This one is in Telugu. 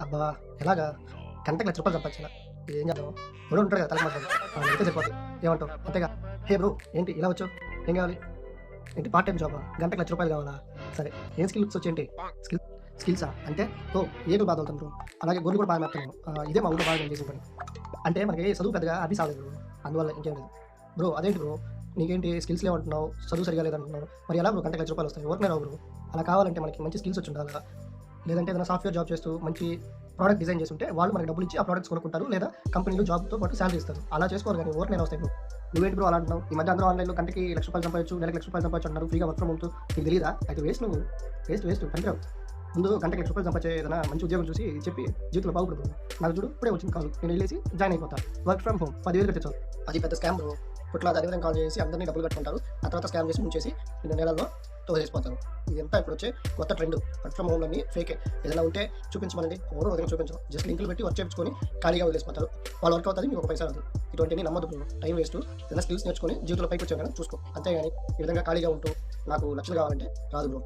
అబ్బా! ఎలాగా? గంటకి రూ. 1,00,000 సంపాదించాలా? ఏం చేద్దాం? ఎవడో ఉంటాడు కదా! తలకి మధ్యలో. వాడినడిగితే సరిపోద్ది. ఏమంటావు? అంతేగా? హే బ్రో! ఏంటి ఇలా వచ్చావు? ఏం కావాలి? ఏంటి పార్ట్ టైమ్ జాబా? గంటకి రూ. 1,00,000 కావాలా? సరే. ఏం స్కిల్స్ వచ్చేంటి? స్కిల్ స్కిల్సా? అంటే ఏనుగులు బాగా తోలుతాను బ్రో. అలాగే గొర్రెలు కూడా బాగా మేపుతాను. ఇదే మా ఊర్లో బాగా నేను చేసిన పని. అంటే మనకి చదువు పెద్దగా అభి సాలదు బ్రో. అందువల్ల ఇంకేం లేదు. బ్రో అదేంటి బ్రో? నీకేంటి స్కిల్స్ లేవంటున్నావు? చదువు సరిగ్గా లేదంటున్నావు. మరి ఎలా బ్రో గంటకి రూ. 1,00,000 వస్తాయి? ఊరకనే రావు బ్రో. అలా కావాలంటే మనకి మంచి స్కిల్స్ వచ్చుండాలా. లేదంటే ఏదైనా సాఫ్ట్‌వేర్ జాబ్ చేస్తూ మంచి ప్రొడక్ట్ డిజైన్ చేసుంటే వాళ్ళు మనకు డబ్బులిచ్చి ఆ ప్రొడక్ట్స్ కొనుక్కుంటారు. లేదా కంపెనీలో జాబ్‌తో పాటు సాలరీ ఇస్తారు. అలా చేసుకోవాలి గానీ ఊరకనే వస్తాయి బ్రో. నువ్వేంటి బ్రో అలా అంటున్నావు? ఈ మధ్య అందరూ ఆన్‌లైన్‌లో గంటకి రూ. 1,00,000 సంపాదించు, నెలకి రూ. 1,00,000 సంపాదించు అంటున్నారు. ఫ్రీగా వర్క్ ఫ్రమ్ హోమ్‌తో. నీకు తెలీదా? అయితే వేస్ట్ నువ్వు. వేస్ట్ పనికిరావు. ముందు గంటకి రూ. 1,00,000 సంపాదించే ఏదైనా మంచి ఉద్యోగం చూసి చెప్పి జీవితంలో బాగుపడు బ్రో. నాకు చూడు ఇప్పుడే వచ్చింది కాల్. నేను ఎళ్ళేసి జాయిన్ అయిపోతా. వర్క్ ఫ్రమ్ హోమ్ 10,000 కట్టించాలి. అది పెద్ద స్కామ్ బ్రో. ఇప్పట్లో అది అదే కాల్ చేసి అందరిని డబ్బులు కట్టుకుంటారు. ఆ తర్వాత స్కామ్ చేసి ముంచేసి నిన్ను నెలల్లో తోసేసిపోతారు. ఇదంతా ఇప్పుడొచ్చే కొత్త ట్రెండ్. వర్క్ ఫ్రమ్ హోమ్‌లన్నీ ఫేకే. ఏదైనా ఉంటే చూపించమనండి. ఎవరు వదిలి చూపించరు. జస్ట్ లింకులు పెట్టి వర్క్ చేపించుకొని ఖాళీగా వదిలేసిపోతారు. వాళ్ళు వర్క్ అవుతది. మీకు ఒక పైసా రాదు. ఇటువంటివన్నీ నమ్మొద్దు బ్రో. Time waste. ఏదైనా స్కిల్స్ నేర్చుకొని జీవితంలో పైకొచ్చావు కదా చూసుకో. అంతేగాని ఈ విధంగా ఖాళీగా ఉంటూ నాకు లక్షలు కావాలంటే రాదు బ్రో.